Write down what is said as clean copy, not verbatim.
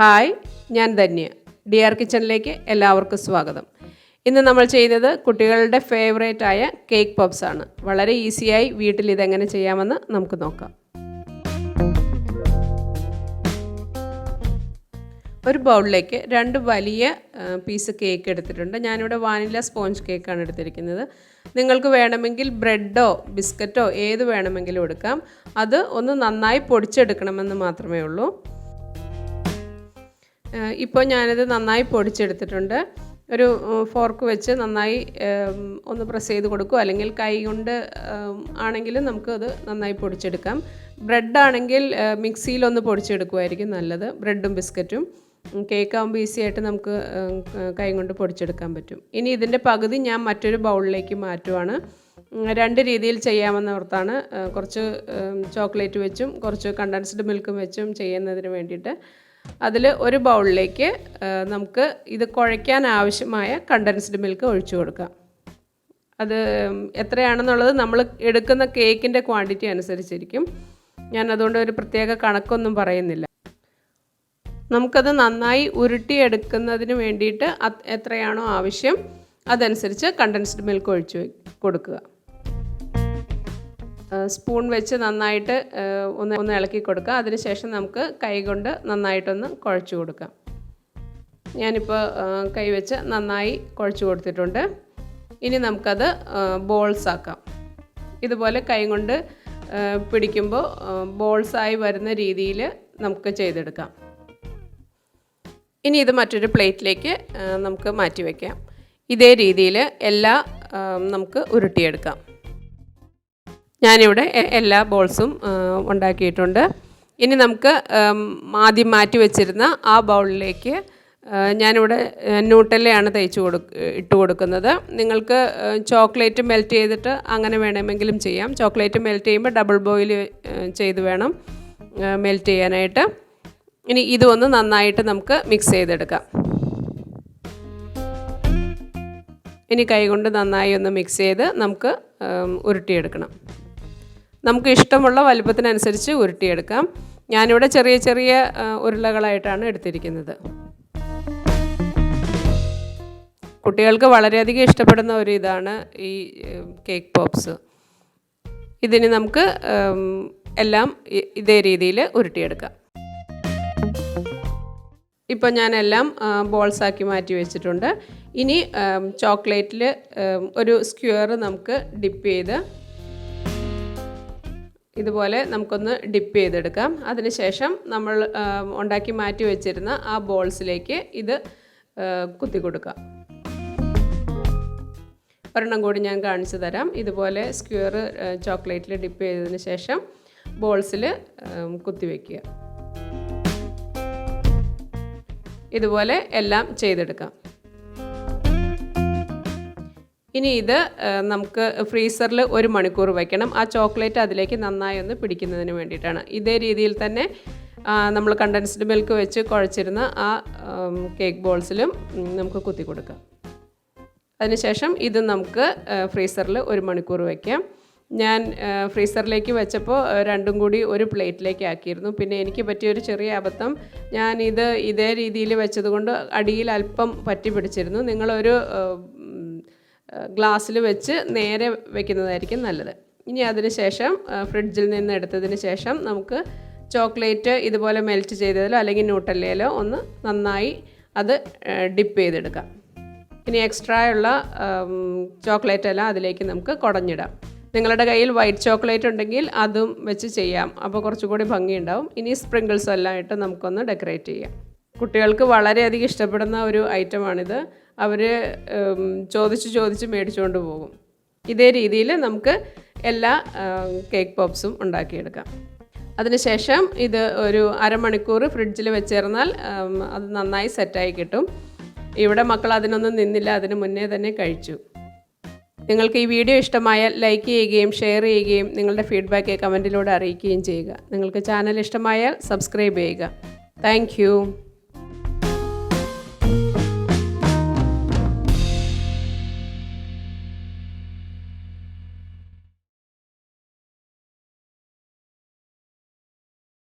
Hi, ഞാൻ Dhanya. DR കിച്ചണിലേക്ക് എല്ലാവർക്കും സ്വാഗതം. ഇന്ന് നമ്മൾ ചെയ്യുന്നത് കുട്ടികളുടെ ഫേവറേറ്റ് ആയ കേക്ക് പപ്സ് ആണ്. വളരെ ഈസിയായി വീട്ടിൽ ഇതെങ്ങനെ ചെയ്യാമെന്ന് നമുക്ക് നോക്കാം. ഒരു ബൗളിലേക്ക് 2 വലിയ പീസ് കേക്ക് എടുത്തിട്ടുണ്ട്. ഞാനിവിടെ വാനില സ്പോഞ്ച് കേക്കാണ് എടുത്തിരിക്കുന്നത്. നിങ്ങൾക്ക് വേണമെങ്കിൽ ബ്രെഡോ ബിസ്ക്കറ്റോ ഏത് വേണമെങ്കിലും എടുക്കാം. അത് ഒന്ന് നന്നായി പൊടിച്ചെടുക്കണമെന്ന് മാത്രമേ ഉള്ളൂ. ഇപ്പോൾ ഞാനിത് നന്നായി പൊടിച്ചെടുത്തിട്ടുണ്ട്. ഒരു ഫോർക്ക് വെച്ച് നന്നായി ഒന്ന് പ്രസ് ചെയ്ത് കൊടുക്കുക, അല്ലെങ്കിൽ കൈ കൊണ്ട് ആണെങ്കിലും നമുക്കത് നന്നായി പൊടിച്ചെടുക്കാം. ബ്രെഡാണെങ്കിൽ മിക്സിയിലൊന്ന് പൊടിച്ചെടുക്കുമായിരിക്കും നല്ലത്. ബ്രെഡും ബിസ്ക്കറ്റും കേക്കാകുമ്പോൾ ഈസി ആയിട്ട് നമുക്ക് കൈ കൊണ്ട് പൊടിച്ചെടുക്കാൻ പറ്റും. ഇനി ഇതിൻ്റെ പകുതി ഞാൻ മറ്റൊരു ബൗളിലേക്ക് മാറ്റുവാണ്. 2 രീതിയിൽ ചെയ്യാമെന്നോർത്താണ്. കുറച്ച് ചോക്ലേറ്റ് വെച്ചും കുറച്ച് കണ്ടൻസ്ഡ് മിൽക്കും വെച്ചും ചെയ്യുന്നതിന് വേണ്ടിയിട്ട് അതിൽ ഒരു ബൗളിലേക്ക് നമുക്ക് ഇത് കുഴയ്ക്കാൻ ആവശ്യമായ കണ്ടൻസ്ഡ് മിൽക്ക് ഒഴിച്ചു കൊടുക്കാം. അത് എത്രയാണെന്നുള്ളത് നമ്മൾ എടുക്കുന്ന കേക്കിൻ്റെ ക്വാണ്ടിറ്റി അനുസരിച്ചിരിക്കും. ഞാൻ അതുകൊണ്ട് ഒരു പ്രത്യേക കണക്കൊന്നും പറയുന്നില്ല. നമുക്കത് നന്നായി ഉരുട്ടിയെടുക്കുന്നതിന് വേണ്ടിയിട്ട് എത്രയാണോ ആവശ്യം അതനുസരിച്ച് കണ്ടൻസ്ഡ് മിൽക്ക് ഒഴിച്ച് കൊടുക്കുക. സ്പൂൺ വെച്ച് നന്നായിട്ട് ഒന്ന് ഇളക്കി കൊടുക്കുക. അതിനുശേഷം നമുക്ക് കൈ കൊണ്ട് നന്നായിട്ടൊന്ന് കുഴച്ച് കൊടുക്കാം. ഞാനിപ്പോൾ കൈ വെച്ച് നന്നായി കുഴച്ച് കൊടുത്തിട്ടുണ്ട്. ഇനി നമുക്കത് ബോൾസ് ആക്കാം. ഇതുപോലെ കൈ കൊണ്ട് പിടിക്കുമ്പോൾ ബോൾസായി വരുന്ന രീതിയിൽ നമുക്ക് ചെയ്തെടുക്കാം. ഇനി ഇത് മറ്റൊരു പ്ലേറ്റിലേക്ക് നമുക്ക് മാറ്റി വയ്ക്കാം. ഇതേ രീതിയിൽ എല്ലാം നമുക്ക് ഉരുട്ടിയെടുക്കാം. ഞാനിവിടെ എല്ലാ ബോൾസും ഉണ്ടാക്കിയിട്ടുണ്ട്. ഇനി നമുക്ക് ആദ്യം മാറ്റി വെച്ചിരുന്ന ആ ബൗളിലേക്ക് ഞാനിവിടെ ന്യൂട്ടല്ലയാണ് ഇട്ട് കൊടുക്കുന്നത്. നിങ്ങൾക്ക് ചോക്ലേറ്റ് മെൽറ്റ് ചെയ്തിട്ട് അങ്ങനെ വേണമെങ്കിലും ചെയ്യാം. ചോക്ലേറ്റ് മെൽറ്റ് ചെയ്യുമ്പോൾ ഡബിൾ ബോയിൽ ചെയ്ത് വേണം മെൽറ്റ് ചെയ്യാനായിട്ട്. ഇനി ഇതൊന്ന് നന്നായിട്ട് നമുക്ക് മിക്സ് ചെയ്തെടുക്കാം. ഇനി കൈകൊണ്ട് നന്നായി ഒന്ന് മിക്സ് ചെയ്ത് നമുക്ക് ഉരുട്ടിയെടുക്കണം. നമുക്ക് ഇഷ്ടമുള്ള വലുപ്പത്തിനനുസരിച്ച് ഉരുട്ടിയെടുക്കാം. ഞാനിവിടെ ചെറിയ ചെറിയ ഉരുളകളായിട്ടാണ് എടുത്തിരിക്കുന്നത്. കുട്ടികൾക്ക് വളരെയധികം ഇഷ്ടപ്പെടുന്ന ഒരു ഇതാണ് ഈ കേക്ക് പോപ്സ്. ഇതിന് നമുക്ക് എല്ലാം ഇതേ രീതിയിൽ ഉരുട്ടിയെടുക്കാം. ഇപ്പോൾ ഞാനെല്ലാം ബോൾസാക്കി മാറ്റി വെച്ചിട്ടുണ്ട്. ഇനി ചോക്ലേറ്റിൽ ഒരു സ്ക്വയർ നമുക്ക് ഡിപ്പ് ചെയ്ത് ഇതുപോലെ നമുക്കൊന്ന് ഡിപ്പ് ചെയ്തെടുക്കാം. അതിനുശേഷം നമ്മൾ ഉണ്ടാക്കി മാറ്റി വെച്ചിരുന്ന ആ ബോൾസിലേക്ക് ഇത് കുത്തി കൊടുക്കാം. ഒരെണ്ണം കൂടി ഞാൻ കാണിച്ചു തരാം. ഇതുപോലെ സ്ക്വയർ ചോക്ലേറ്റിൽ ഡിപ്പ് ചെയ്തതിന് ശേഷം ബോൾസിൽ കുത്തി വയ്ക്കുക. ഇതുപോലെ എല്ലാം ചെയ്തെടുക്കാം. ഇനി ഇത് നമുക്ക് ഫ്രീസറിൽ 1 മണിക്കൂർ വയ്ക്കണം. ആ ചോക്ലേറ്റ് അതിലേക്ക് നന്നായി ഒന്ന് പിടിക്കുന്നതിന് വേണ്ടിയിട്ടാണ്. ഇതേ രീതിയിൽ തന്നെ നമ്മൾ കണ്ടൻസ്ഡ് മിൽക്ക് വെച്ച് കുഴച്ചിരുന്ന ആ കേക്ക് ബോൾസിലും നമുക്ക് കുത്തി കൊടുക്കാം. അതിനുശേഷം ഇത് നമുക്ക് ഫ്രീസറിൽ 1 മണിക്കൂർ വയ്ക്കാം. ഞാൻ ഫ്രീസറിലേക്ക് വെച്ചപ്പോൾ രണ്ടും കൂടി ഒരു പ്ലേറ്റിലേക്ക് ആക്കിയിരുന്നു. പിന്നെ എനിക്ക് പറ്റിയൊരു ചെറിയ അബദ്ധം, ഞാനിത് ഇതേ രീതിയിൽ വെച്ചതുകൊണ്ട് അടിയിൽ അല്പം പറ്റി പിടിച്ചിരുന്നു. നിങ്ങളൊരു ഗ്ലാസ്സിൽ വെച്ച് നേരെ വെക്കുന്നതായിരിക്കും നല്ലത്. ഇനി അതിന് ശേഷം ഫ്രിഡ്ജിൽ നിന്ന് എടുത്തതിന് ശേഷം നമുക്ക് ചോക്ലേറ്റ് ഇതുപോലെ മെൽറ്റ് ചെയ്തതിലോ അല്ലെങ്കിൽ ന്യൂട്ടല്ലയിലോ ഒന്ന് നന്നായി അത് ഡിപ്പ് ചെയ്തെടുക്കാം. ഇനി എക്സ്ട്രാ ഉള്ള ചോക്ലേറ്റ് എല്ലാം അതിലേക്ക് നമുക്ക് കുടഞ്ഞിടാം. നിങ്ങളുടെ കയ്യിൽ വൈറ്റ് ചോക്ലേറ്റ് ഉണ്ടെങ്കിൽ അതും വെച്ച് ചെയ്യാം. അപ്പോൾ കുറച്ചുകൂടി ഭംഗിയുണ്ടാവും. ഇനി സ്പ്രിങ്കിൾസ് എല്ലാം ഇട്ട് നമുക്കൊന്ന് ഡെക്കറേറ്റ് ചെയ്യാം. കുട്ടികൾക്ക് വളരെയധികം ഇഷ്ടപ്പെടുന്ന ഒരു ഐറ്റമാണിത്. അവർ ചോദിച്ച് മേടിച്ചുകൊണ്ട് പോകും. ഇതേ രീതിയിൽ നമുക്ക് എല്ലാ കേക്ക് പോപ്സും ഉണ്ടാക്കിയെടുക്കാം. അതിനുശേഷം ഇത് ഒരു അരമണിക്കൂർ ഫ്രിഡ്ജിൽ വെച്ചിരുന്നാൽ അത് നന്നായി സെറ്റായി കിട്ടും. ഇവിടെ മക്കൾ അതിനൊന്നും നിന്നില്ല, അതിന് മുന്നേ തന്നെ കഴിച്ചു. നിങ്ങൾക്ക് ഈ വീഡിയോ ഇഷ്ടമായാൽ ലൈക്ക് ചെയ്യുകയും ഷെയർ ചെയ്യുകയും നിങ്ങളുടെ ഫീഡ്ബാക്ക് കമൻറ്റിലൂടെ അറിയിക്കുകയും ചെയ്യുക. നിങ്ങൾക്ക് ചാനൽ ഇഷ്ടമായാൽ സബ്സ്ക്രൈബ് ചെയ്യുക. താങ്ക്